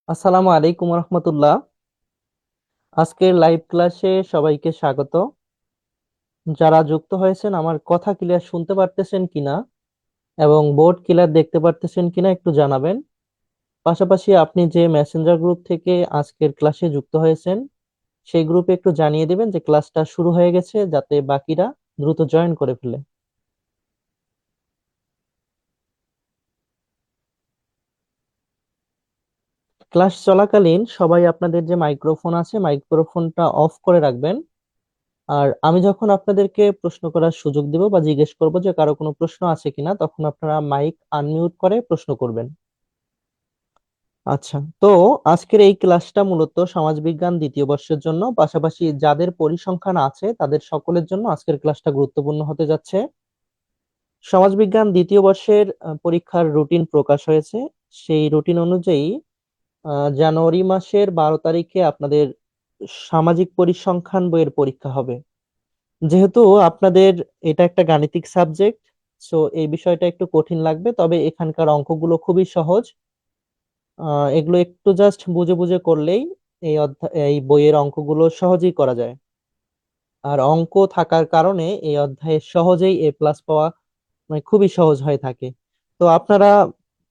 আসসালামু আলাইকুম রহমতুল্লাহ। আজকের লাইভ ক্লাসে সবাইকে স্বাগত। যারা যুক্ত হয়েছেন আমার কথা ক্লিয়ার শুনতে পারতেছেন কিনা এবং বোর্ড ক্লিয়ার দেখতে পারতেছেন কিনা একটু জানাবেন। পাশাপাশি আপনি যে মেসেঞ্জার গ্রুপ থেকে আজকের ক্লাসে যুক্ত হয়েছেন সেই গ্রুপে একটু জানিয়ে দিবেন যে ক্লাসটা শুরু হয়ে গেছে, যাতে বাকিরা দ্রুত জয়েন করে ফেলে। ক্লাস চলাকালীন সবাই আপনাদের যে মাইক্রোফোন আছে মাইক্রোফোনটা অফ করে রাখবেন। আর আমি যখন আপনাদেরকে প্রশ্ন করার সুযোগ দিব বা জিজ্ঞেস করব যে কারো কোনো প্রশ্ন আছে কিনা, তখন আপনারা মাইক আনমিউট করে প্রশ্ন করবেন। আচ্ছা, তো আজকের এই ক্লাসটা মূলত সমাজবিজ্ঞান দ্বিতীয় বর্ষের জন্য, পাশাপাশি যাদের পরিসংখ্যান আছে তাদের সকলের জন্য আজকের ক্লাসটা গুরুত্বপূর্ণ হতে যাচ্ছে। সমাজবিজ্ঞান দ্বিতীয় বর্ষের পরীক্ষার রুটিন প্রকাশ হয়েছে। সেই রুটিন অনুযায়ী জানুয়ারি মাসের 12 তারিখে আপনাদের সামাজিক পরিসংখ্যান বইয়ের পরীক্ষা হবে। যেহেতু আপনাদের এটা একটা গাণিতিক সাবজেক্ট, সো এই বিষয়টা একটু কঠিন লাগবে, তবে এখানকার অঙ্কগুলো খুবই সহজ। এগুলো একটু জাস্ট বুঝে বুঝে করলেই এই বইয়ের অঙ্কগুলো সহজেই করা যায়। আর অঙ্ক থাকার কারণে এই অধ্যায়ে সহজেই এ প্লাস পাওয়া মানে খুবই সহজ হয়ে থাকে। তো আপনারা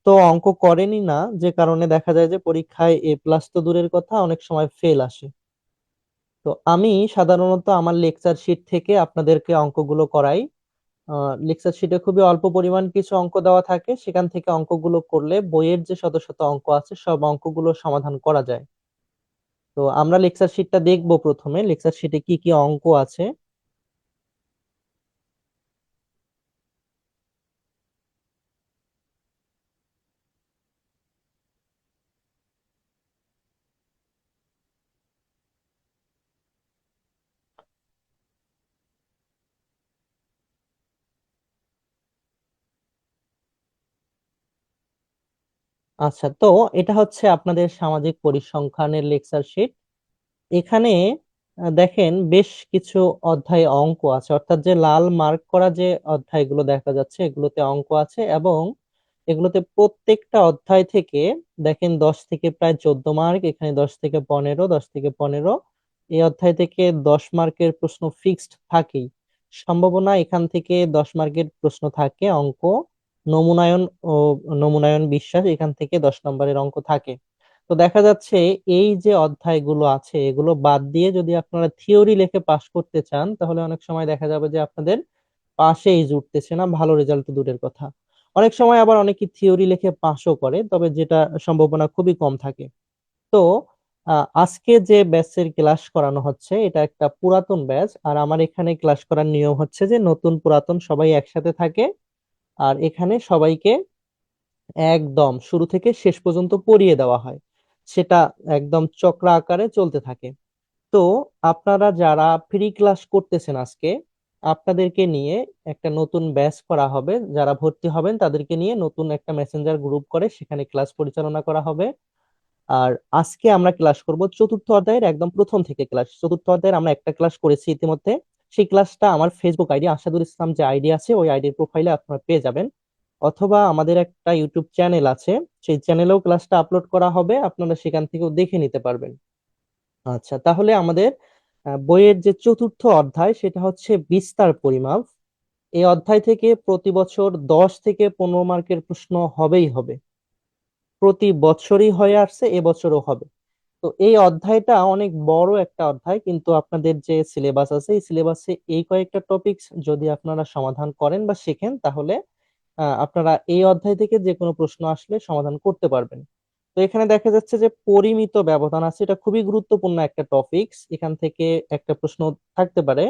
তো অঙ্ক করেনই না, যে কারণে দেখা যায় যে পরীক্ষায় এ প্লাস তো দূরের কথা, অনেক সময় ফেল আসে। তো আমি সাধারণত আমার লেকচার শিট থেকে আপনাদেরকে অঙ্কগুলো করাই। লেকচার শিটে খুবই অল্প পরিমাণ কিছু অঙ্ক দেওয়া থাকে, সেখান থেকে অঙ্কগুলো করলে বইয়ের যে শত শত অঙ্ক আছে সব অঙ্কগুলো সমাধান করা যায়। তো আমরা লেকচার শিটটা দেখবো। প্রথমে লেকচার শিটে কি কি অঙ্ক আছে। আচ্ছা, তো এটা হচ্ছে আপনাদের সামাজিক পরিসংখ্যানের লেকচার শিট। এখানে দেখেন বেশ কিছু অধ্যায়ে অঙ্ক আছে, অর্থাৎ যে লাল মার্ক করা যে অধ্যায়গুলো দেখা যাচ্ছে এগুলোতে অঙ্ক আছে, এবং এগুলোতে প্রত্যেকটা অধ্যায় থেকে দেখেন 10 থেকে প্রায় 14 মার্ক, এখানে 10 থেকে 15, 10 থেকে 15, এই অধ্যায় থেকে 10 মার্কের প্রশ্ন ফিক্সড থাকেই। সম্ভাবনা এখান থেকে 10 মার্কের প্রশ্ন থাকে অঙ্ক। নমুনায়ন ও নমুনায়ন বিশ্বাস, এখান থেকে 10 নম্বরের অঙ্ক থাকে। তো দেখা যাচ্ছে এই যে অধ্যায়গুলো আছে এগুলো বাদ দিয়ে যদি আপনারা থিওরি লিখে পাশ করতে চান, তাহলে অনেক সময় দেখা যাবে যে আপনাদের পাশেই জুটতেছে না, ভালো রেজাল্ট তো দূরের কথা। অনেক সময় আবার অনেকে থিওরি লিখে পাশও করে, তবে যেটা সম্ভাবনা খুবই কম থাকে। তো আজকে যে ব্যাচের ক্লাস করানো হচ্ছে এটা একটা পুরাতন ব্যাচ, আর আমার এখানে ক্লাস করার নিয়ম হচ্ছে যে নতুন পুরাতন সবাই একসাথে থাকে। আর এখানে সবাইকে একদম শুরু থেকে শেষ পর্যন্ত পড়িয়ে দেওয়া হয়, সেটা একদম চক্র আকারে চলতে থাকে। তো আপনারা যারা ফ্রি ক্লাস করতেছেন আজকে, আপনাদেরকে নিয়ে একটা নতুন ব্যাচ করা হবে। যারা ভর্তি হবেন তাদেরকে নিয়ে নতুন একটা মেসেঞ্জার গ্রুপ করে সেখানে ক্লাস পরিচালনা করা হবে। আর আজকে আমরা ক্লাস করব চতুর্থ অধ্যায়ের একদম প্রথম থেকে। ক্লাস চতুর্থ অধ্যায়ের আমরা একটা ক্লাস করেছি ইতিমধ্যে। সেই ক্লাসটা আমার ফেসবুক আইডি আসাদুল ইসলাম যে আইডি আছে ওই আইডির প্রোফাইলে আপনারা পেয়ে যাবেন, অথবা আমাদের একটা ইউটিউব চ্যানেল আছে, সেই চ্যানেলেও ক্লাসটা আপলোড করা হবে, আপনারা সেখান থেকেও দেখে নিতে পারবেন। আচ্ছা, তাহলে আমাদের বইয়ের যে চতুর্থ অধ্যায় সেটা হচ্ছে বিস্তার পরিমাপ। এই অধ্যায় থেকে প্রতি বছর 10 থেকে 15 মার্কের প্রশ্ন হবেই হবে, প্রতি বছরই হয়ে আসছে, এবছরও হবে। তো এই অধ্যায়টা অনেক বড় একটা অধ্যায়, কিন্তু আপনাদের যে সিলেবাস আছে এই সিলেবাসে এই কয়েকটা টপিকস যদি আপনারা সমাধান করেন বা শেখেন, তাহলে আপনারা এই অধ্যায় থেকে যে কোনো প্রশ্ন আসলে সমাধান করতে পারবেন। তো এখানে দেখা যাচ্ছে যে পরিমিত ব্যবধান আছে, এটা খুবই গুরুত্বপূর্ণ একটা টপিকস, এখান থেকে একটা প্রশ্ন থাকতে পারে।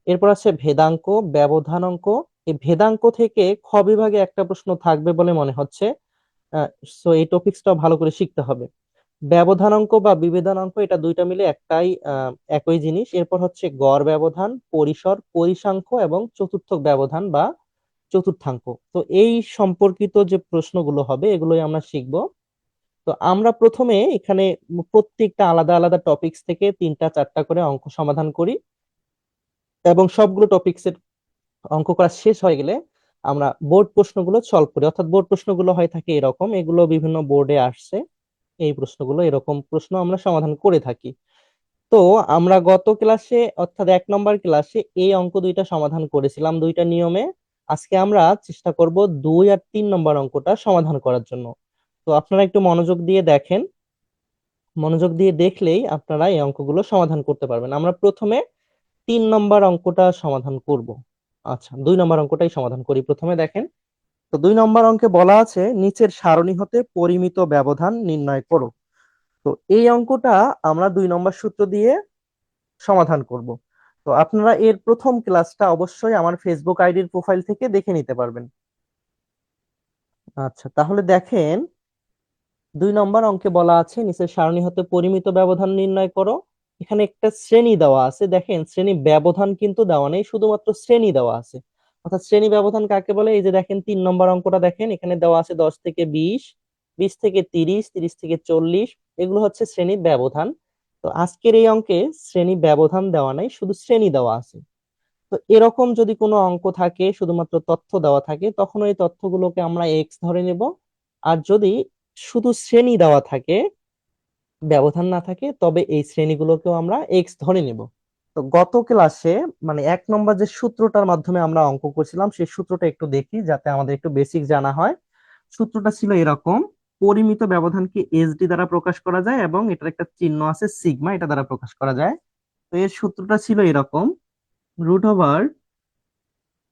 এরপর আছে ভেদাঙ্ক, ব্যবধানাঙ্ক। এই ভেদাঙ্ক থেকে খ বিভাগে একটা প্রশ্ন থাকবে বলে মনে হচ্ছে। সো এই টপিকসটা ভালো করে শিখতে হবে। ব্যবধানাঙ্ক বা বিভেদানাঙ্ক এটা দুইটা মিলে একটাই একই জিনিস। এরপর হচ্ছে গড় ব্যবধান, পরিসর, পরিসাংখ্য এবং চতুর্থক ব্যবধান বা চতুর্থাঙ্ক। তো এই সম্পর্কিত যে প্রশ্নগুলো হবে এগুলোই আমরা শিখবো। তো আমরা প্রথমে এখানে প্রত্যেকটা আলাদা আলাদা টপিকস থেকে 3টা 4টা করে অঙ্ক সমাধান করি, এবং সবগুলো টপিকসের অঙ্ক করা শেষ হয়ে গেলে আমরা বোর্ড প্রশ্নগুলো সলভ করি। অর্থাৎ বোর্ড প্রশ্নগুলো হয়ে থাকে এরকম, এগুলো বিভিন্ন বোর্ডে আসছে। এই প্রশ্নগুলো, এরকম প্রশ্ন আমরা সমাধান করে থাকি। তো আমরা গত ক্লাসে অর্থাৎ 1 নম্বর ক্লাসে এই অঙ্ক দুইটা সমাধান করেছিলাম দুইটা নিয়মে। আজকে আমরা চেষ্টা করব 2 আর 3 নম্বর অঙ্কটা সমাধান করার জন্য। তো আপনারা একটু মনোযোগ দিয়ে দেখেন, মনোযোগ দিয়ে দেখলেই আপনারা এই অঙ্কগুলো সমাধান করতে পারবেন। আমরা প্রথমে 3 নম্বর অঙ্কটা সমাধান করব। আচ্ছা, 2 নম্বর অঙ্কটাই সমাধান করি। প্রথমে দেখেন, তো 2 নম্বর অঙ্কে বলা আছে নিচের সারণী হতে পরিমিত ব্যবধান নির্ণয় করো। তো এই অঙ্কটা আমরা 2 নম্বর সূত্র দিয়ে সমাধান করব। তো আপনারা এর প্রথম ক্লাসটা অবশ্যই আমার ফেসবুক আইডির প্রোফাইল থেকে দেখে নিতে পারবেন। আচ্ছা, তাহলে দেখেন 2 নম্বর অঙ্কে বলা আছে নিচের সারণী হতে পরিমিত ব্যবধান নির্ণয় করো। এখানে একটা শ্রেণী দেওয়া আছে, দেখেন শ্রেণী ব্যবধান কিন্তু দেওয়া নেই, শুধুমাত্র শ্রেণী দেওয়া আছে। অর্থাৎ শ্রেণী ব্যবধান কাকে বলে? এই যে দেখেন 3 নম্বর অঙ্কটা দেখেন, এখানে দেওয়া আছে 10 থেকে 20, 20 থেকে 30, 30 থেকে 40, এগুলো হচ্ছে শ্রেণী ব্যবধান। তো আজকের এই অঙ্কে শ্রেণী ব্যবধান দেওয়া নাই, শুধু শ্রেণী দেওয়া আছে। তো এরকম যদি কোনো অঙ্ক থাকে শুধুমাত্র তথ্য দেওয়া থাকে, তখন ওই তথ্যগুলোকে আমরা এক্স ধরে নেব। আর যদি শুধু শ্রেণী দেওয়া থাকে, ব্যবধান না থাকে, তবে এই শ্রেণীগুলোকেও আমরা এক্স ধরে নেব। তো গত ক্লাসে মানে 1 নম্বর যে সূত্রটার মাধ্যমে আমরা অঙ্ক করছিলাম, সেই সূত্রটা একটু দেখি যাতে আমাদের একটু বেসিক জানা হয়। সূত্রটা ছিল এরকম: পরিমিত ব্যবধানকে এসডি দ্বারা প্রকাশ করা যায় এবং এটার একটা চিহ্ন আছে সিগমা, এটা দ্বারা প্রকাশ করা যায়। তো এর সূত্রটা ছিল এরকম: root over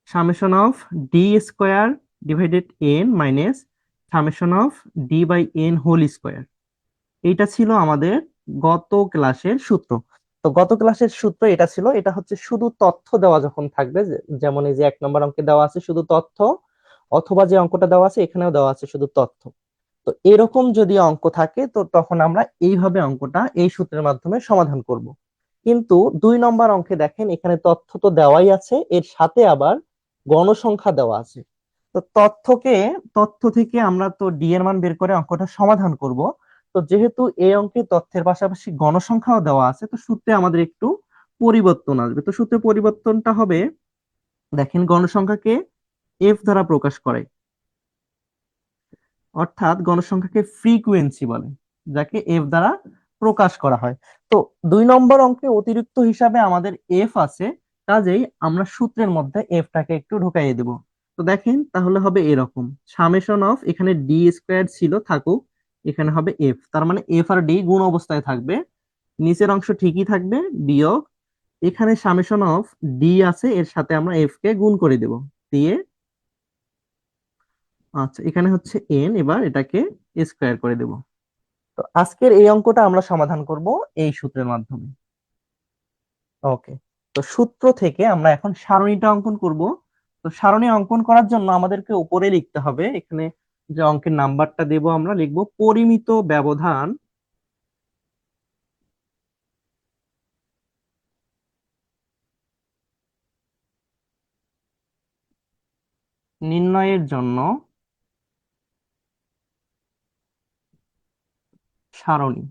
summation of d square divided n minus summation of d by N whole square. এইটা ছিল আমাদের গত ক্লাসের সূত্র। তো গত ক্লাসের সূত্র এটা ছিল, এটা হচ্ছে শুধু তথ্য দেওয়া যখন থাকবে, যেমন এই যে 1 নম্বর অঙ্কে দেওয়া আছে শুধু তথ্য, অথবা যে অঙ্কটা দেওয়া আছে এখানেও দেওয়া আছে শুধু তথ্য। তো এরকম যদি অঙ্ক থাকে তো তখন আমরা এইভাবে অঙ্কটা এই সূত্রের মাধ্যমে সমাধান করব। কিন্তু 2 নম্বর অঙ্কে দেখেন এখানে তথ্য তো দেওয়াই আছে, এর সাথে আবার গণসংখ্যা দেওয়া আছে। তো তথ্য থেকে আমরা তো ডি এর মান বের করে অঙ্কটা সমাধান করব। তো যেহেতু এই অঙ্কে তথ্যের পাশাপাশি গণসংখ্যাও দেওয়া আছে, তো সূত্রে আমাদের একটু পরিবর্তন আসবে। তো সূত্রে পরিবর্তনটা হবে, দেখেন গণসংখ্যাকে এফ দ্বারা প্রকাশ করে, অর্থাৎ গণসংখ্যাকে ফ্রিকোয়েন্সি বলে, যাকে এফ দ্বারা প্রকাশ করা হয়। তো 2 নম্বর অঙ্কে অতিরিক্ত হিসাবে আমাদের এফ আছে, কাজেই আমরা সূত্রের মধ্যে এফটাকে একটু ঢুকাইয়ে দেব। তো দেখেন তাহলে হবে এরকম: সামেশন অফ, এখানে ডি স্কোয়ার ছিল থাকুক, এখানে হবে এফ, তার মানে এফ আর ডি গুণ অবস্থায় থাকবে, নিচের অংশ ঠিকই থাকবে, বিয়োগ এখানে সামেশন অফ ডি আছে, এর সাথে আমরা এফ কে গুণ করে দেব, দিয়ে আচ্ছা এখানে হচ্ছে এন, এবার এটাকে স্কোয়ার করে দেব। তো আজকের এই অঙ্কটা আমরা সমাধান করব এই সূত্রের মাধ্যমে। ওকে, তো সূত্র থেকে আমরা এখন সারণীটা অঙ্কন করব। তো সারণী অঙ্কন করার জন্য আমাদেরকে উপরে লিখতে হবে, এখানে যে অঙ্কের নাম্বারটা দেব আমরা লিখব পরিমিত ব্যবধান নির্ণয়ের জন্য সারণী।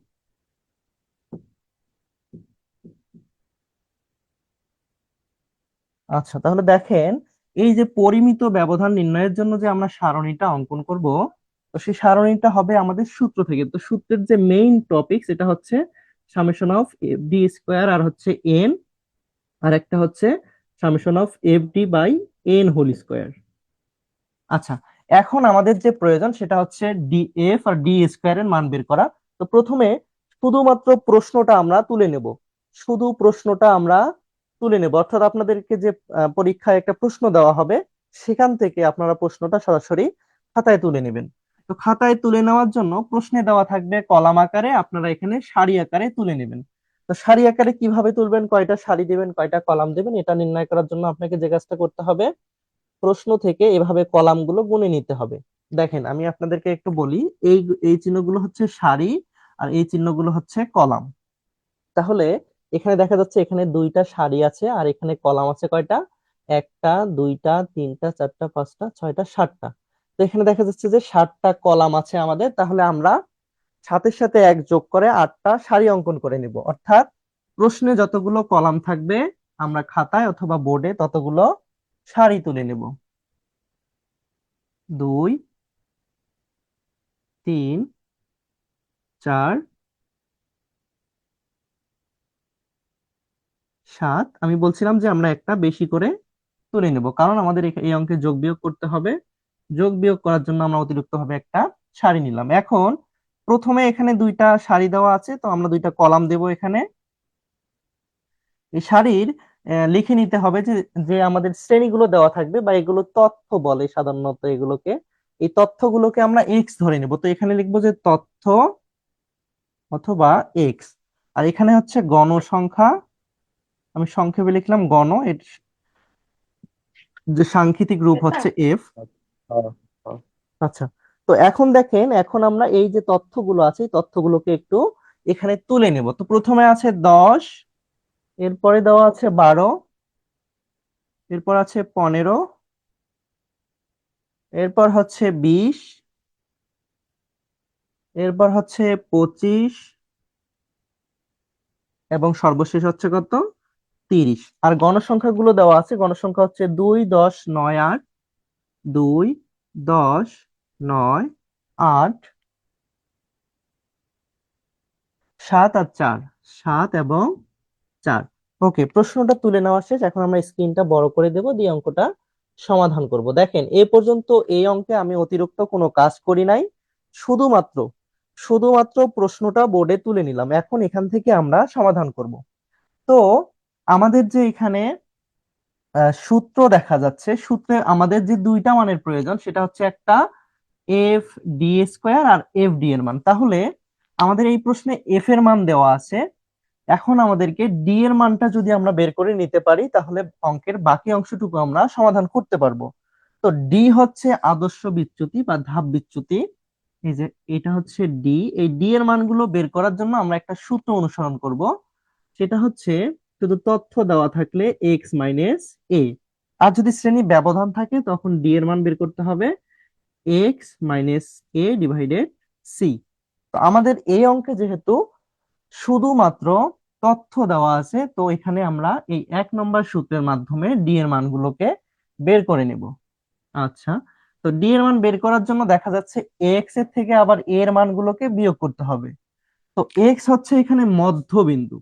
আচ্ছা, তাহলে দেখেন এই যে পরিমিত ব্যবধান নির্ণয়ের জন্য যে আমরা সারণীটা অঙ্কন করব, তো সেই সারণীটা হবে আমাদের সূত্র থেকে। তো সূত্রের যে মেইন টপিক সেটা হচ্ছে summation of F D square, আর হচ্ছে এন, আর একটা হচ্ছে summation of F D by N whole square. আচ্ছা, এখন আমাদের যে প্রয়োজন সেটা হচ্ছে ডি এফ আর ডি স্কোয়ার এর মান বের করা। তো প্রথমে শুধুমাত্র প্রশ্নটা আমরা তুলে নেব, শুধু প্রশ্নটা আমরা তুলে নেব, অর্থাৎ আপনাদেরকে যে পরীক্ষায় একটা প্রশ্ন দেওয়া হবে সেখান থেকে আপনারা প্রশ্নটা সরাসরি খাতায় তুলে নেবেন। তো খাতায় তুলে নেওয়ার জন্য প্রশ্নে দেওয়া থাকবে কলাম আকারে, আপনারা এখানে সারি আকারে তুলে নেবেন। তো সারি আকারে কিভাবে তুলবেন, কয়টা সারি দিবেন কয়টা কলাম দিবেন, এটা নির্ণয় করার জন্য আপনাকে যে কাজটা করতে হবে, প্রশ্ন থেকে এভাবে কলামগুলো গুনে নিতে হবে। দেখেন আমি আপনাদেরকে একটু বলি, এই এই চিহ্নগুলো হচ্ছে সারি, আর এই চিহ্নগুলো হচ্ছে কলাম। তাহলে এখানে দেখা যাচ্ছে এখানে 2টা সারি আছে, আর এখানে কলাম আছে কয়টা? 1টা, 2টা, 3টা, 4টা, 5টা, 6টা, 7টা। তো এখানে দেখা যাচ্ছে যে 7টা কলাম আছে আমাদের, তাহলে আমরা সাথে সাথে এক যোগ করে 8টা সারি অঙ্কন করে নিব। অর্থাৎ প্রশ্নে যতগুলো কলাম থাকবে আমরা খাতায় অথবা বোর্ডে ততগুলো সারি তুলে নেব। 2, 3, 4 7। আমি বলছিলাম যে আমরা একটা বেশি করে তুলে নেব, কারণ আমাদের এই অঙ্কে যোগ বিয়োগ করতে হবে। যোগ বিয়োগ করার জন্য আমরা অতিরিক্ত ভাবে একটা সারি নিলাম। এখন প্রথমে এখানে দুইটা সারি দেওয়া আছে, তো আমরা দুইটা কলাম দেব এখানে। এই সারির লিখে নিতে হবে যে যে আমাদের শ্রেণীগুলো দেওয়া থাকবে, বা এগুলো তথ্য বলে সাধারণত এগুলোকে। এই তথ্যগুলোকে আমরা এক্স ধরে নেব, তো এখানে লিখবো যে তথ্য অথবা এক্স। আর এখানে হচ্ছে গণসংখ্যা, আমি সংক্ষেপে লিখলাম গণ, এর যে সাংখ্যিতিক রূপ হচ্ছে এফ। আচ্ছা, তো এখন দেখেন, এখন আমরা এই যে তথ্যগুলো আছে এই তথ্যগুলোকে একটু এখানে তুলে নেব। তো প্রথমে আছে 10, এরপরে দেওয়া আছে 12, এরপর আছে 15, এরপর হচ্ছে 20, এরপর হচ্ছে 25, এবং সর্বশেষ হচ্ছে কত, 30। আর গণসংখ্যা গুলো দেওয়া আছে, গণসংখ্যা হচ্ছে 2, 10, 9, 8, 2, 10, 9, 8, 7 আর 4, 7 এবং 4। ওকে, প্রশ্নটা তুলে নেওয়া শেষ। এখন আমরা স্ক্রিনটা বড় করে দেব, দিয়ে অঙ্কটা সমাধান করব। দেখেন, এ পর্যন্ত এই অঙ্কে আমি অতিরিক্ত কোনো কাজ করি নাই, শুধুমাত্র শুধুমাত্র প্রশ্নটা বোর্ডে তুলে নিলাম। এখন এখান থেকে আমরা সমাধান করব। তো আমাদের যে এখানে সূত্র দেখা যাচ্ছে, সূত্রে আমাদের যে দুইটা মানের প্রয়োজন, সেটা হচ্ছে একটা এফ ডি স্কোয়ার আর এফ ডি এর মান। তাহলে আমাদের এই প্রশ্নে এফ এর মান দেওয়া আছে, এখন আমাদেরকে ডি এর মানটা যদি আমরা বের করে নিতে পারি, তাহলে অঙ্কের বাকি অংশটুকু আমরা সমাধান করতে পারবো। তো ডি হচ্ছে আদর্শ বিচ্যুতি বা ধাপ বিচ্যুতি। এই যে এটা হচ্ছে ডি, এই ডি এর মানগুলো বের করার জন্য আমরা একটা সূত্র অনুসরণ করব। সেটা হচ্ছে, শুধু তথ্য দেওয়া থাকলে এক্স মাইনাস এ, আর যদি শ্রেণী ব্যবধান থাকে তখন ডি এর মান বের করতে হবে এক্স মাইনাস এ ডিভাইডেড সি। তো আমাদের এই অঙ্কে যেহেতু শুধুমাত্র তথ্য দেওয়া আছে, তো এখানে আমরা এই 1 নম্বর সূত্রের মাধ্যমে ডি এর মানগুলোকে বের করে নেব। আচ্ছা, তো ডি এর মান বের করার জন্য দেখা যাচ্ছে এক্স এর থেকে আবার এ এর মানগুলোকে বিয়োগ করতে হবে। তো এক্স হচ্ছে এখানে মধ্যবিন্দু,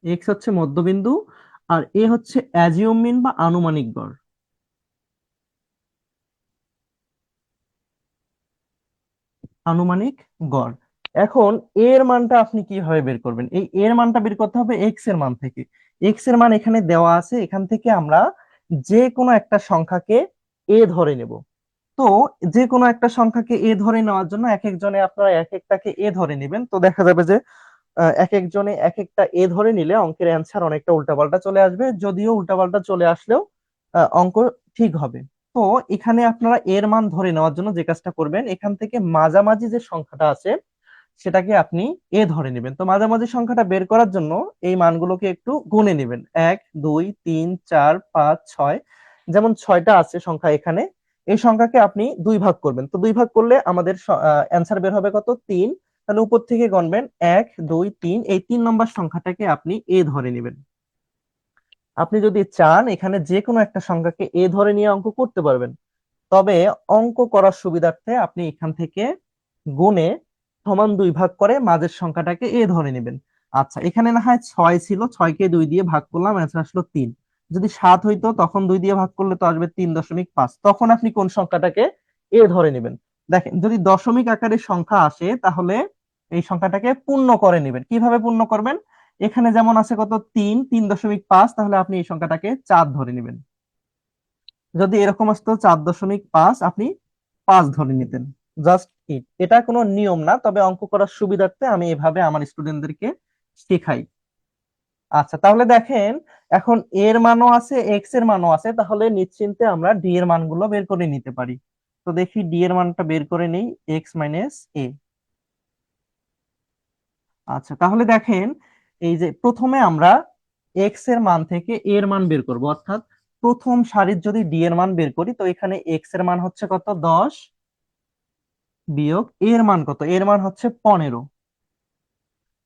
এক্স হচ্ছে মধ্যবিন্দু, আর এ হচ্ছে অ্যাজিওম মিন বা আনুমানিক গড়। আনুমানিক গড়। এখন এর মানটা আপনি কিভাবে বের করবেন? এই এর মানটা বের করতে হবে এক্স এর মান থেকে। এক্স এর মান এখানে দেওয়া আছে, এখান থেকে আমরা যে কোনো একটা সংখ্যাকে এ ধরে নেব। তো যে কোনো একটা সংখ্যাকে এ ধরে নেওয়ার জন্য এক একজনে আপনারা এক একটাকে এ ধরে নেবেন। তো দেখা যাবে যে এক একজনে এক একটা এ ধরে নিলে অঙ্কের অ্যান্সার অনেকটা উল্টাপাল্টা চলে আসবে, যদিও উল্টাপাল্টা চলে আসলেও অঙ্ক ঠিক হবে। তো এখানে আপনারা এর মান ধরে নেওয়ার জন্য যে কাজটা করবেন, এখান থেকে মাঝামাঝি যে সংখ্যাটা আছে সেটাকে আপনি এ ধরে নেবেন। তো মাঝামাঝি সংখ্যাটা বের করার জন্য এই মানগুলোকে একটু গুণে নেবেন, 1, 2, 3, 4, 5, 6। যেমন 6টা আছে সংখ্যা এখানে, এই সংখ্যাকে আপনি 2 ভাগ করবেন। তো 2 ভাগ করলে আমাদের অ্যান্সার বের হবে কত, 3। তাহলে উপর থেকে গণবেন 1, 2, 3, এই 3 নম্বর সংখ্যাটাকে আপনি এ ধরে নেবেন। আপনি যদি চান এখানে যে কোনো একটা সংখ্যাকে এ ধরে নিয়ে অঙ্ক করতে পারবেন, তবে অঙ্ক করার সুবিধার্থে আপনি এখান থেকে গুণে সমান 2 ভাগ করে মাঝের সংখ্যাটাকে এ ধরে নেবেন। আচ্ছা, এখানে না হয় 6 ছিল, 6কে 2 দিয়ে ভাগ করলাম, অ্যান্সার আসলো 3। যদি 7 হইতো তখন 2 দিয়ে ভাগ করলে তো আসবে 3.5। তখন আপনি কোন সংখ্যাটাকে এ ধরে নেবেন? দেখেন, যদি দশমিক আকারে সংখ্যা আসে তাহলে এই সংখ্যাটাকে পূর্ণ করে নেবেন। কিভাবে পূর্ণ করবেন? এখানে যেমন আছে কত, 3, 3.5, তাহলে আপনি এই সংখ্যাটাকে 4 ধরে নেবেন। যদি এরকম আসতো 4.5, আপনি 5 ধরে নিতেন। জাস্ট ইট, এটা কোনো নিয়ম না, তবে অঙ্ক করার সুবিধার্থে আমি এভাবে আমার স্টুডেন্টদেরকে শেখাই। আচ্ছা, তাহলে দেখেন, এখন এর মানও আছে এক্স এর মানও আছে, তাহলে নিশ্চিন্তে আমরা ডি এর মানগুলো বের করে নিতে পারি। তো দেখি ডি এর মানটা বের করে নেই, এক্স মাইনাস এ। আচ্ছা, তাহলে দেখেন, এই যে প্রথমে আমরা এক্স এর মান থেকে এর মান বের করব, অর্থাৎ প্রথম সারির যদি ডি এর মান বের করি, তো এখানে এক্স এর মান হচ্ছে কত, 10, বিয়োগ এর মান কত, এর মান হচ্ছে 15।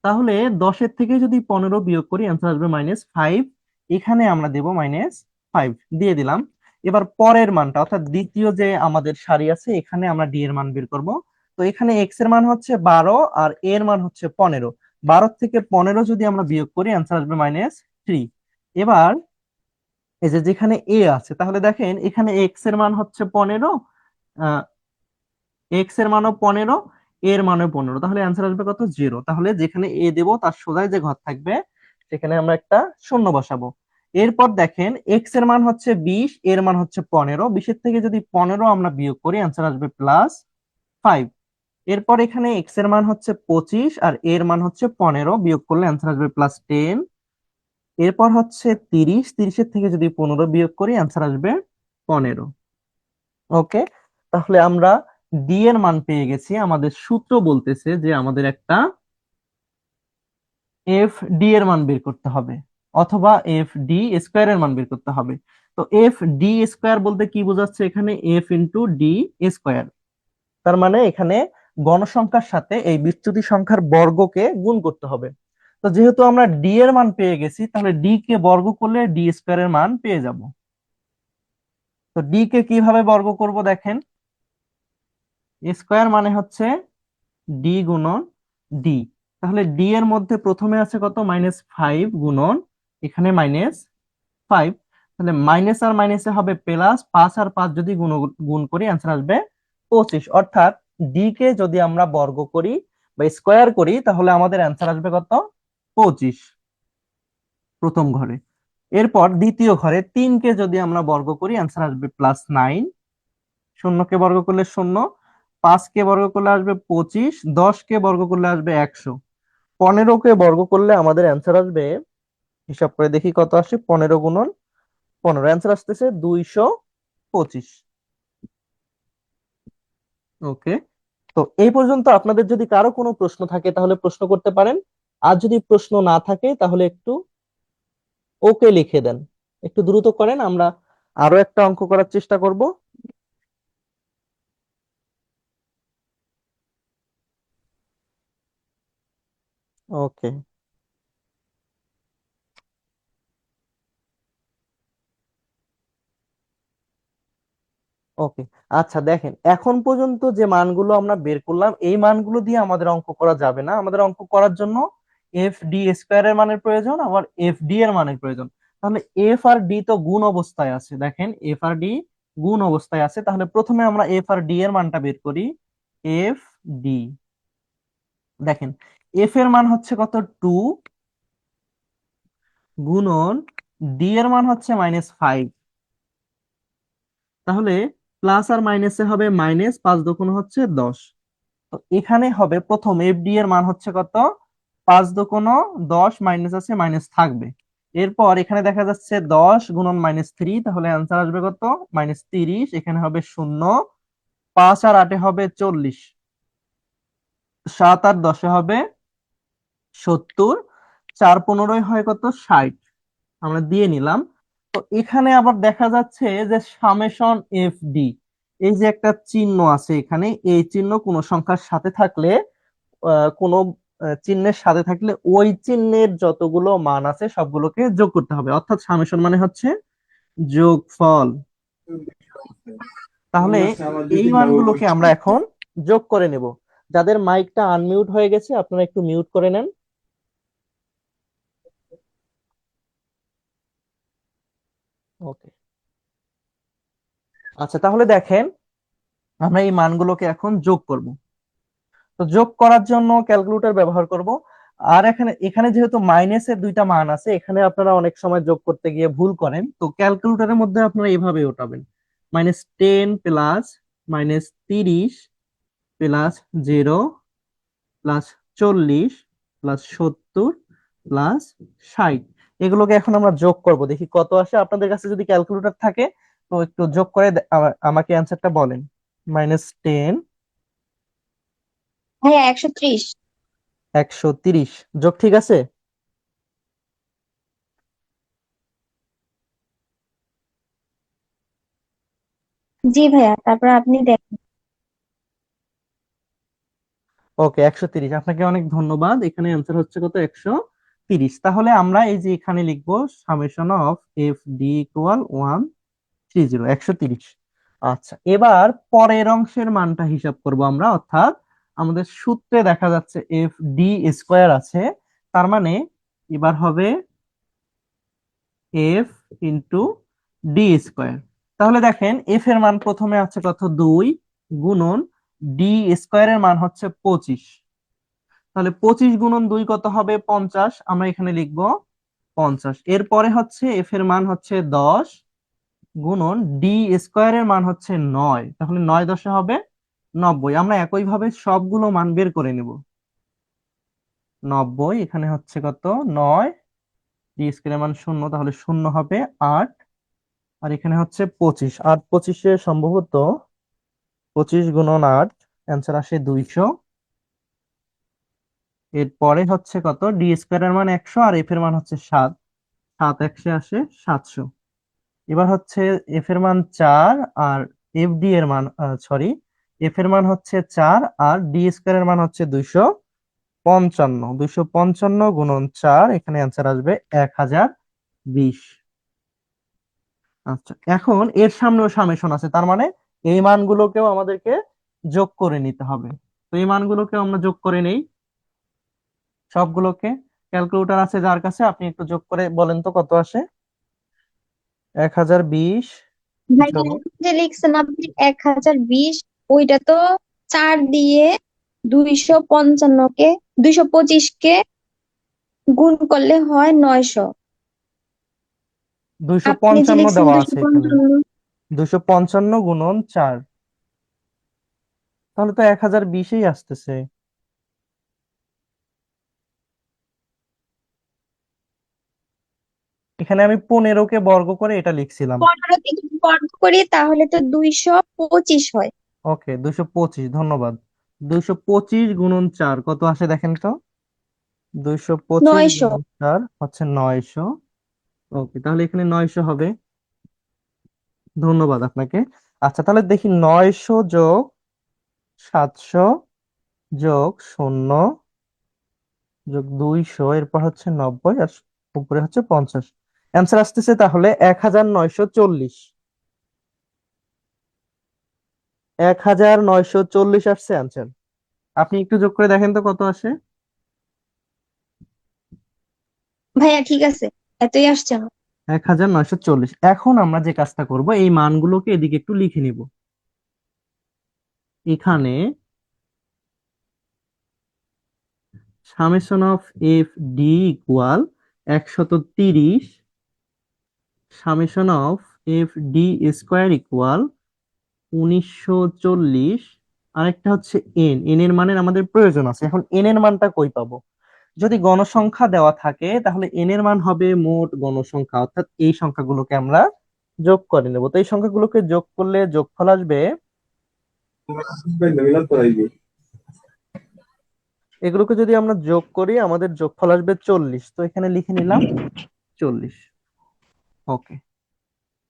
তাহলে 10-এর থেকে যদি 15 বিয়োগ করি, অ্যান্সার আসবে -5। এখানে আমরা দেব -5 দিয়ে দিলাম। এবার পরের মানটা অর্থাৎ দ্বিতীয় যে আমাদের সারি আছে এখানে আমরা ডি এর মান বের করব। তো এখানে এক্স এর মান হচ্ছে 12 আর এ এর মান হচ্ছে 15। 12 থেকে 15 যদি আমরা বিয়োগ করি অ্যান্সার আসবে -3। এবার এই যে যেখানে এ আছে তাহলে দেখেন এখানে এক্স এর মান হচ্ছে 15, এক্স এর মানও 15, এর মানও 15, তাহলে অ্যান্সার আসবে কত? 0। তাহলে যেখানে এ দেব তার সোজাই যে ঘর থাকবে সেখানে আমরা একটা শূন্য বসাবো। এরপর দেখেন এক্স এর মান হচ্ছে 20, এর মান হচ্ছে 15, 20 থেকে যদি 15 আমরা বিয়োগ করি অ্যান্সার আসবে +5। এরপর এখানে এক্স এর মান হচ্ছে 25 আর এর মান হচ্ছে 15, বিয়োগ করলে অ্যান্সার আসবে +10। এরপর হচ্ছে 30, 30 থেকে যদি 15 বিয়োগ করি অ্যান্সার আসবে 15। ওকে, তাহলে আমরা ডি এর মান পেয়ে গেছি। আমাদের সূত্র বলতেছে যে আমাদের একটা এফ ডি এর মান বের করতে হবে অথবা এফ ডি স্কোয়ার এর মান বের করতে হবে। তো এফ ডি স্কোয়ার বলতে কি বোঝাচ্ছে? এখানে এফ ইন্টু ডি স্কোয়ার। তার মানে এখানে গণসংখ্যার সাথে এই বিচ্যুতি সংখ্যার বর্গকে গুণ করতে হবে। তো যেহেতু আমরা ডি এর মান পেয়ে গেছি তাহলে ডি কে বর্গ করলে ডি স্কোয়ার এর মান পেয়ে যাব। তো ডি কে কিভাবে বর্গ করব দেখেন, স্কোয়ার মানে হচ্ছে ডি গুণন ডি। তাহলে ডি এর মধ্যে প্রথমে আছে কত? -5 গুণন এখানে -5। তাহলে মাইনাস আর মাইনাসে হবে প্লাস, 5 আর 5 যদি গুণ গুণ করি অ্যান্সার আসবে 25। অর্থাৎ ডি কে যদি আমরা বর্গ করি বা স্কোয়ার করি তাহলে আমাদের অ্যান্সার আসবে কত? 25 প্রথম ঘরে। এরপর দ্বিতীয় ঘরে 3 কে যদি আমরা বর্গ করি অ্যান্সার আসবে +9। 0 কে বর্গ করলে 0, 5 কে বর্গ করলে আসবে 25, 10 কে বর্গ করলে আসবে 100, 15 কে বর্গ করলে আমাদের অ্যান্সার আসবে, হিসাব করে দেখি কত আসে, 15 গুণন 15 অ্যান্সার আসতেছে 225। ওকে, তো এই পর্যন্ত আপনাদের যদি কারো কোনো প্রশ্ন থাকে তাহলে প্রশ্ন করতে পারেন। আর যদি প্রশ্ন না থাকে তাহলে একটু ওকে লিখে দেন। একটু দ্রুত করেন, আমরা আরো একটা অঙ্ক করার চেষ্টা করব। ওকে, ওকে। আচ্ছা দেখেন, এখন পর্যন্ত যে মানগুলো আমরা বের করলাম এই মানগুলো দিয়ে আমাদের অঙ্ক করা যাবে না। আমাদের অঙ্ক করার জন্য এফ ডি স্কোয়ার এর মানের প্রয়োজন, আবার এফ ডি এর মানের প্রয়োজন। তাহলে এফ আর ডি তো গুণ অবস্থায় আছে, দেখেন এফ আর ডি গুণ অবস্থায় আছে। তাহলে প্রথমে আমরা এফ আর ডি এর মানটা বের করি। এফ ডি, দেখেন এফ এর মান হচ্ছে কত? 2 গুণন ডি এর মান হচ্ছে -5। তাহলে প্লাস আর মাইনাসে হবে মাইনাস, 5 দুগুণ হচ্ছে 10। তো এখানে হবে প্রথম এফডি এর মান হচ্ছে কত? 5 দুগুণ 10, মাইনাস আছে মাইনাস থাকবে। এরপর এখানে দেখা যাচ্ছে 10 গুণন -3, তাহলে অ্যান্সার আসবে কত? -30। এখানে হবে 0, 5 আর 8 হবে 40, 7 আর 10 হবে 70, 4 15 হয় কত? 60। আমরা দিয়ে নিলাম। তো এখানে আবার দেখা যাচ্ছে যে সামেশন এফ ডি, এই যে একটা চিহ্ন আছে এখানে, এই চিহ্ন কোনো সংখ্যার সাথে থাকলে কোনো চিহ্নের সাথে থাকলে ওই চিহ্নের যতগুলো মান আছে সবগুলোকে যোগ করতে হবে। অর্থাৎ সামেশন মানে হচ্ছে যোগফল। তাহলে এই মানগুলোকে আমরা এখন যোগ করে নেব। যাদের মাইকটা আনমিউট হয়ে গেছে আপনারা একটু মিউট করে নেন। ওকে, আচ্ছা তাহলে দেখেন আমরা এই মানগুলোকে এখন যোগ করব। তো যোগ করার জন্য ক্যালকুলেটর ব্যবহার করব। আর এখানে এখানে যেহেতু মাইনাসের দুইটা মান আছে এখানে আপনারা অনেক সময় যোগ করতে গিয়ে ভুল করেন, তো ক্যালকুলেটরের মধ্যে আপনারা এইভাবে ওঠাবেন, -10 plus -30 plus 0 plus 40 plus 70 plus 60। এগুলোকে এখন আমরা যোগ করব, দেখি কত আসে। আপনাদের কাছে যদি ক্যালকুলেটর থাকে তো একটু যোগ করে আমাকে অ্যান্সারটা বলেন। -10, ভাইয়া 130। 130, যোগ ঠিক আছে? জি ভাইয়া, তারপর আপনি দেখেন। ওকে, 130, আপনাকে অনেক ধন্যবাদ। এখানে অ্যান্সার হচ্ছে কত? 130। তাহলে আমরা এই যে এখানে লিখবো summation of F D equal 1 30 130। আচ্ছা, এবার পরের অংশের মানটা হিসাব করব আমরা, অর্থাৎ আমাদের সূত্রে দেখা যাচ্ছে এফ ডি স্কোয়ার আছে, তার মানে এবার হবে এফ ইন্টু ডি স্কোয়ার। তাহলে দেখেন এফ এর মান প্রথমে আছে কত, 2 গুণন ডি স্কোয়ারের মান হচ্ছে 25। তাহলে 25 গুণন 2 কত হবে, 50। আমরা এখানে লিখবো 50। এরপরে হচ্ছে এফ এর মান হচ্ছে 10 গুণন ডি স্কোয়ারের মান হচ্ছে 9। তাহলে 9 10 হবে 90। আমরা একইভাবে সবগুলো মান বের করে নিব। 90 এখানে হচ্ছে কত, 9, ডি স্কোয়ারের মান 0, তাহলে 0 হবে 8। আর এখানে হচ্ছে 25, 8 25 সম্ভবত 25 গুণন 8, অ্যান্সার আসে 200। এরপরে হচ্ছে কত, ডি স্কোয়ারের মান 100 আর এফ এর মান হচ্ছে 7, 7 100 আসে 700। এবার হচ্ছে এফ এর মান 4 আর এফ ডি এর মান, সরি, এফ এর মান হচ্ছে 4 আর ডি স্কোয়ারের মান হচ্ছে 255। 255 গুণন 4, এখানে অ্যান্সার আসবে 1020। আচ্ছা, এখন এর সামনেও সামেশন আছে, তার মানে এই মানগুলোকেও আমাদেরকে যোগ করে নিতে হবে। তো এই মানগুলোকে আমরা যোগ করে নেই সবগুলোকে। ক্যালকুলেটর আছে যার কাছে, আপনি একটু যোগ করে বলেন তো কত আসে। 1020 ভাইয়া যোগ, এখন যে লিখছেন আপনি 1020, ওইটা তো 4 দিয়ে 255 কে 225 কে গুণ করলে হয় 900। আপনি যে 255 লিখছেন দেওয়া আছে দুইশো এখানে। পঞ্চান্ন 255 গুণন 4, তাহলে তো 1020ই আসতেছে। এখানে আমি 15কে বর্গ করে এটা লিখছিলাম। 15 কে যদি বর্গ করি তাহলে তো 225 হয়। ওকে, 225, ধন্যবাদ। 225 গুণন 4 কত আসে দেখেন তো। 225 900। গুণন 4 হচ্ছে 900। ওকে, তাহলে এখানে 900 হবে। ধন্যবাদ আপনাকে। আচ্ছা, তাহলে দেখি 900 যোগ 700 যোগ 0 যোগ 200, এরপর হচ্ছে 90, আর উপরে হচ্ছে 50। অ্যান্সার আসতেছে তাহলে 1940। 1940 আসছে অ্যান্সার। আপনি একটু যোগ করে দেখেন তো কত আসে। ভাইয়া ঠিক আছে, এতই আসছে আমার। 1940। এখন আমরা যে কাজটা করব, এই মানগুলোকে এদিকে একটু লিখে নিব। এখানে summation of F D equal 130, summation of F D square equal 1940। আরেকটা হচ্ছে এন, এন এর মানের আমাদের প্রয়োজন আছে। এখন এন এর মানটা কই পাবো? যদি গণসংখ্যা দেওয়া থাকে তাহলে এন এর মান হবে মোট গণসংখ্যা, অর্থাৎ এই সংখ্যাগুলোকে আমরা যোগ করে নেব। তো এই সংখ্যাগুলোকে যোগ করলে যোগফল আসবে, এগুলোকে যদি আমরা যোগ করি আমাদের যোগফল আসবে 40। তো এখানে লিখে নিলাম 40। ওকে,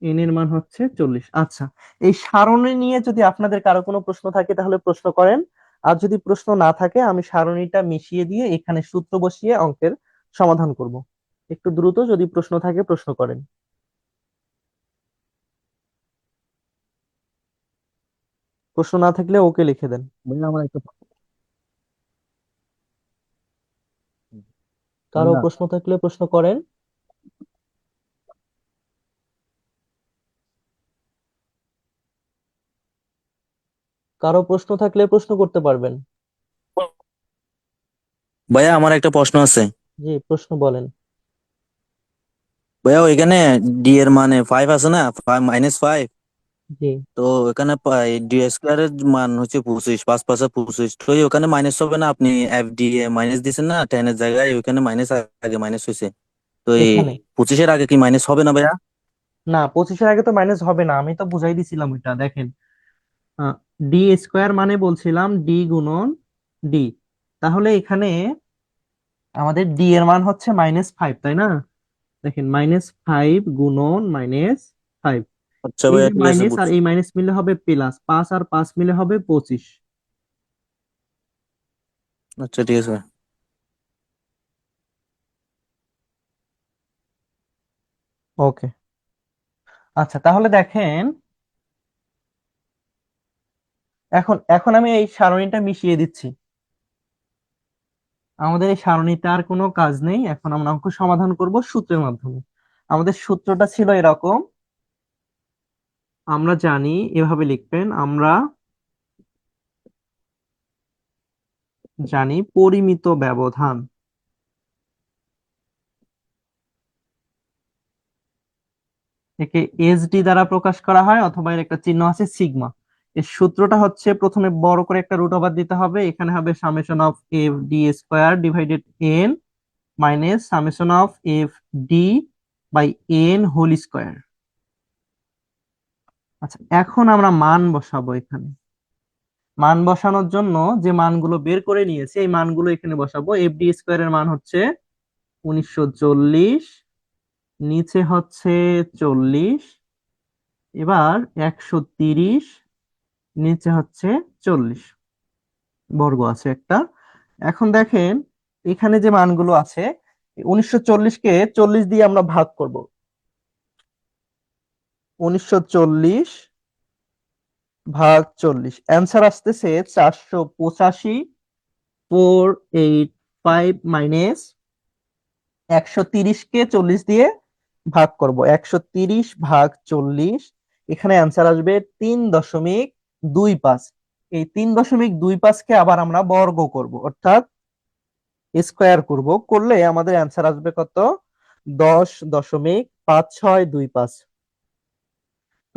এন এর মান হচ্ছে 40। আচ্ছা, এই সারণী নিয়ে যদি আপনাদের কারো কোনো প্রশ্ন থাকে তাহলে প্রশ্ন করেন। আর যদি প্রশ্ন না থাকে আমি সারণীটা মিশিয়ে দিয়ে এখানে সূত্র বসিয়ে অঙ্কের সমাধান করব। একটু দ্রুত যদি প্রশ্ন থাকে প্রশ্ন করেন। প্রশ্ন না থাকলে ওকে লিখে দেন। ভাইয়া আমার একটা কারো ভাইয়া প্রশ্ন থাকলে প্রশ্ন করেন। কারো প্রশ্ন থাকলে প্রশ্ন করতে পারবেন। ভাইয়া আমার একটা প্রশ্ন আছে। জি, প্রশ্ন বলেন। ভাইয়া এখানে ডি এর মানে 5 আছে না, 5 - 5। জি, তো এখানে ডি স্কোয়ার এর মান হচ্ছে 25, 5 × 5 = 25। তো এই ওখানে মাইনাস হবে না? আপনি এফ ডি এ মাইনাস দিচ্ছেন না, 10 এর জায়গায় ওখানে মাইনাস, আগে মাইনাস হয়েছে। তো এই এখানে 25-এর আগে কি মাইনাস হবে না ভাইয়া? না, 25-এর আগে তো মাইনাস হবে না, আমি তো বুঝাই দিছিলাম ওইটা। দেখেন, ডি স্কোয়ার মানে বলছিলাম ডি গুণন ডি। তাহলে এখানে আমাদের ডি এর মান হচ্ছে -5, তাই না? দেখেন, -5 গুণন -5, আচ্ছা এই ভাইয়া যে ঠিক আছে, মাইনাস আর বুঝছি। এই মাইনাস মিলে হবে প্লাস, 5 আর 5 মিলে হবে 25। আচ্ছা ঠিক আছে ভাই। ওকে, আচ্ছা, তাহলে দেখেন, এখন এখন আমি এই সারণীটা মিশিয়ে দিচ্ছি। আমাদের এই সারণীতে আর কোনো কাজ নেই, এখন আমরা অঙ্ক সমাধান করব সূত্রের মাধ্যমে। আমাদের সূত্রটা ছিল এরকম, আমরা জানি, এভাবে লিখবেন, আমরা জানি পরিমিত ব্যবধান, একে এসডি দ্বারা প্রকাশ করা হয়, অথবা এর একটা চিহ্ন আছে সিগমা। এর সূত্রটা হচ্ছে, প্রথমে বড় করে একটা রুট ওভার দিতে হবে, এখানে হবে summation of F D square divided n minus summation of F D by N whole square. আচ্ছা, এখন আমরা মান বসাবো এখানে। মান বসানোর জন্য যে মানগুলো বের করে নিয়েছি এই মানগুলো এখানে বসাবো। এফ ডি স্কোয়ার এর মান হচ্ছে 1940, নিচে হচ্ছে 40, এবার 130, নিচে হচ্ছে 40 বর্গ আছে একটা। এখন দেখেন, এখানে যে মানগুলো আছে, 1940 কে 40 দিয়ে আমরা ভাগ করব। 1940 ভাগ 40, অ্যান্সার আসতেছে 485, 485 মাইনাস 130কে 40 দিয়ে ভাগ করব, 130 ভাগ 40, এখানে অ্যান্সার আসবে 3.25। এই 3.25কে আবার আমরা বর্গ করব, অর্থাৎ স্কোয়ার করব, করলে আমাদের অ্যান্সার আসবে কত? 10.5625।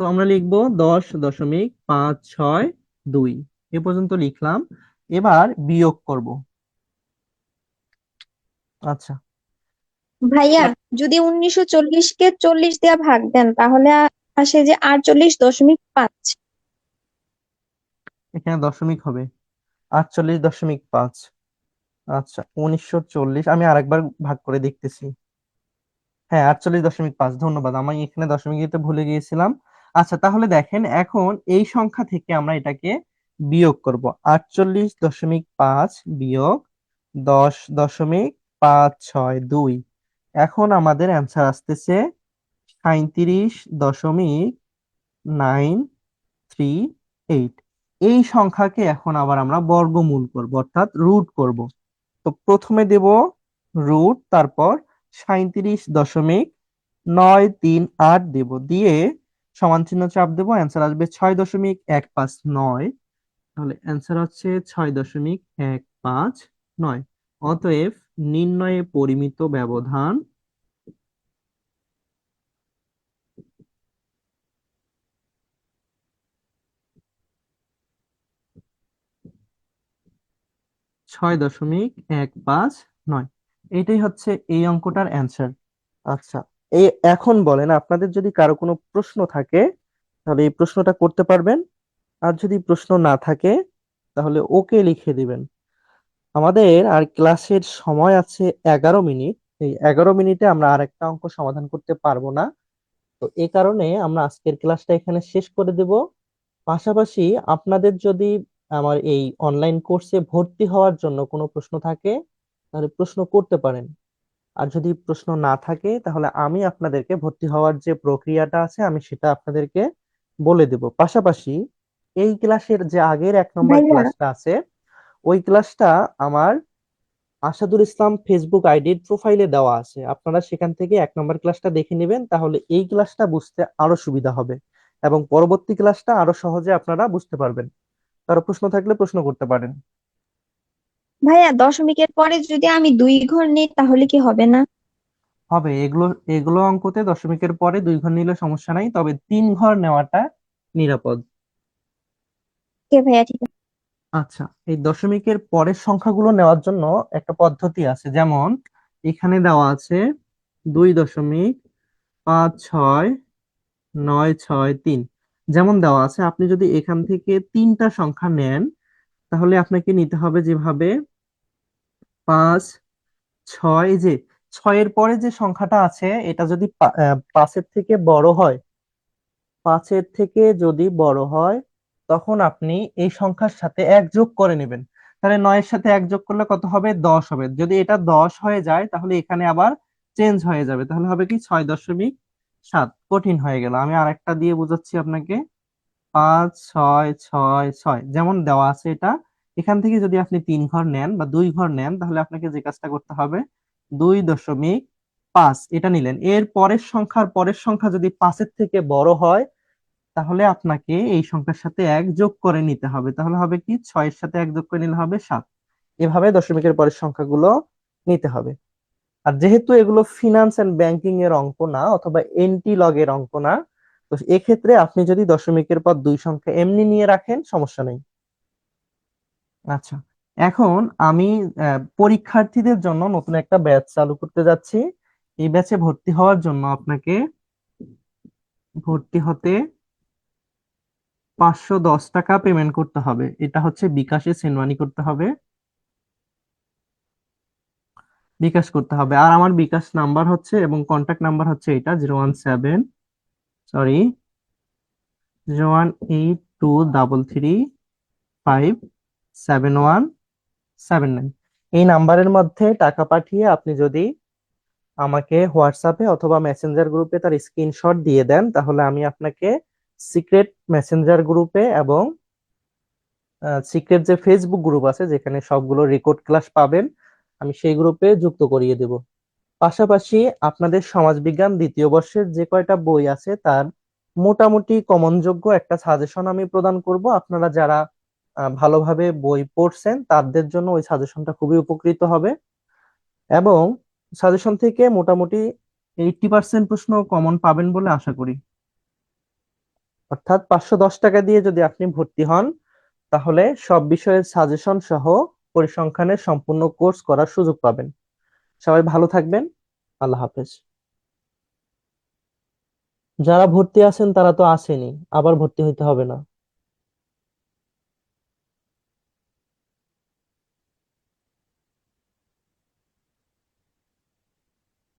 তো আমরা লিখবো 10.562, এ পর্যন্ত লিখলাম। এবার বিয়োগ করব। আচ্ছা, ভাইয়া, যদি 1940-কে 40 দিয়ে ভাগ দেন তাহলে আসে যে 48.5। এখানে দশমিক হবে, 48.5। আচ্ছা, 1940 আমি আরেকবার ভাগ করে দেখতেছি। হ্যাঁ, 48.5, ধন্যবাদ, আমি এখানে দশমিক দিতে ভুলে গিয়েছিলাম। আচ্ছা, তাহলে দেখেন, এখন এই সংখ্যা থেকে আমরা এটাকে বিয়োগ করব। 48.5 বিয়োগ 10.562, এখন আমাদের অ্যান্সার আসতেছে 37.938। এই সংখ্যাকে এখন আবার আমরা বর্গমূল করব, অর্থাৎ রুট করব। তো প্রথমে দেব রুট, তারপর 37.938 দেব, দিয়ে সমান চিহ্ন চাপ দেবো, অ্যান্সার আসবে 6.159। তাহলে অ্যান্সার হচ্ছে 6.159। অতএব নির্ণয়ে পরিমিত ব্যবধান 6.159। এটাই হচ্ছে এই অঙ্কটার অ্যান্সার। আচ্ছা, এই এখন বলেন, আপনাদের যদি কারো কোনো প্রশ্ন থাকে তাহলে এই প্রশ্নটা করতে পারবেন, আর যদি প্রশ্ন না থাকে তাহলে ওকে লিখে দিবেন। আমাদের আর ক্লাসের সময় আছে 11 মিনিট। এই 11 মিনিটে আমরা আরেকটা অঙ্ক সমাধান করতে পারবো না। তো এই কারণে আমরা আজকের ক্লাসটা এখানে শেষ করে দেব। পাশাপাশি আপনাদের যদি আমার এই অনলাইন কোর্সে ভর্তি হওয়ার জন্য কোনো প্রশ্ন থাকে তাহলে প্রশ্ন করতে পারেন। আর যদি প্রশ্ন না থাকে তাহলে আমি আপনাদেরকে ভর্তি হওয়ার যে প্রক্রিয়াটা আছে আমি সেটা আপনাদেরকে বলে দেব। পাশাপাশি এই ক্লাসের যে আগের 1 নম্বর ভাইয়া, ক্লাসটা আছে ওই ক্লাসটা আমার আসাদুল ইসলাম ফেসবুক আইডির প্রোফাইলে দেওয়া আছে, আপনারা সেখান থেকে 1 নম্বর ক্লাসটা দেখে নেবেন, তাহলে এই ক্লাসটা বুঝতে আরো সুবিধা হবে এবং পরবর্তী ক্লাসটা আরো সহজে আপনারা বুঝতে পারবেন। কারো প্রশ্ন থাকলে প্রশ্ন করতে পারেন। ভাইয়া, দশমিকের পরে যদি আমি 2 ঘর নিই তাহলে কি হবে না? হবে, এগুলো এগুলো অঙ্কতে দশমিকের পরে 2 ঘর নিলে সমস্যা নাই, তবে 3 ঘর নেওয়াটা নিরাপদ। কে ভাইয়া, ঠিক আছে। আচ্ছা, এই দশমিকের পরের সংখ্যাগুলো নেওয়ার জন্য একটা পদ্ধতি আছে, যেমন এখানে দেওয়া আছে 2.563, যেমন দেওয়া আছে, আপনি যদি এখান থেকে 3টা সংখ্যা নেন তাহলে আপনাকে নিতে হবে যেভাবে 5, 6, এই যে 6-এর পরে যে সংখ্যাটা আছে এটা যদি 5-এর থেকে বড় হয়, 5-এর থেকে যদি বড় হয় তখন আপনি এই সংখ্যার সাথে 1 যোগ করে নেবেন। তাহলে 9-এর সাথে 1 যোগ করলে কত হবে? 10 হবে। যদি এটা 10 হয়ে যায় তাহলে এখানে আবার চেঞ্জ হয়ে যাবে, তাহলে হবে কি 7 কঠিন হয়ে গেল। আমি আরেকটা দিয়ে বুঝাচ্ছি আপনাকে। 5 6 6 6 যেমন দেওয়া আছে এটা, এখান থেকে যদি আপনি 3 ঘর নেন বা 2 ঘর নেন, তাহলে আপনাকে যে কাজটা করতে হবে, 2.5 এটা নিলেন। এর পরের সংখ্যা যদি 5-এর থেকে বড় হয়, তাহলে আপনাকে এই সংখ্যার সাথে 1 যোগ করে নিতে হবে। তাহলে হবে কি, 6-এর সাথে 1 যোগ করে নিলে হবে 7। এভাবে দশমিকের পরের সংখ্যাগুলো নিতে হবে। আর যেহেতু এগুলো ফিনান্স এন্ড ব্যাংকিং এর অঙ্ক না, অথবা এনটি লগ এর অঙ্ক না, তো এক্ষেত্রে আপনি যদি দশমিকের পর 2 সংখ্যা এমনি নিয়ে রাখেন, সমস্যা নেই। আচ্ছা, এখন আমি পরীক্ষার্থীদের জন্য নতুন একটা ব্যাচ চালু করতে যাচ্ছি। এই ব্যাচে ভর্তি হওয়ার জন্য আপনাকে ভর্তি হতে 510 টাকা পেমেন্ট করতে হবে। এটা হচ্ছে বিকাশে সেন্ড মানি করতে হবে, বিকাশ করতে হবে। আর আমার বিকাশ নাম্বার হচ্ছে এবং কন্ট্যাক্ট নাম্বার হচ্ছে এটা, 017 0182335717 এই নাম্বারের মধ্যে টাকা পাঠিয়ে আপনি যদি আমাকে হোয়াটসঅ্যাপে অথবা মেসেঞ্জার গ্রুপে তার স্ক্রিনশট দিয়ে দেন, তাহলে আমি আপনাকে সিক্রেট মেসেঞ্জার গ্রুপে এবং সিক্রেট যে ফেসবুক গ্রুপ আছে যেখানে সবগুলো রেকর্ড ক্লাস পাবেন, আমি সেই গ্রুপে যুক্ত করিয়ে দেব। পাশাপাশি আপনাদের সমাজবিজ্ঞান দ্বিতীয় বর্ষের যে কয়টা বই আছে তার মোটামুটি কমনযোগ্য একটা সাজেশন আমি প্রদান করব। আপনারা যারা ভালোভাবে বই পড়ছেন তাদের জন্য ওই সাজেশনটা খুবই উপকৃত হবে, এবং সাজেশন থেকে মোটামুটি 80% প্রশ্ন কমন পাবেন বলে আশা করি। অর্থাৎ 510 টাকা দিয়ে যদি আপনি ভর্তি হন, তাহলে সব বিষয়ের সাজেশন সহ পরিসংখ্যানের সম্পূর্ণ কোর্স করার সুযোগ পাবেন। সবাই ভালো থাকবেন। আল্লাহ হাফেজ। যারা ভর্তি আছেন তারা তো আসেনি, আবার ভর্তি হইতে হবে না।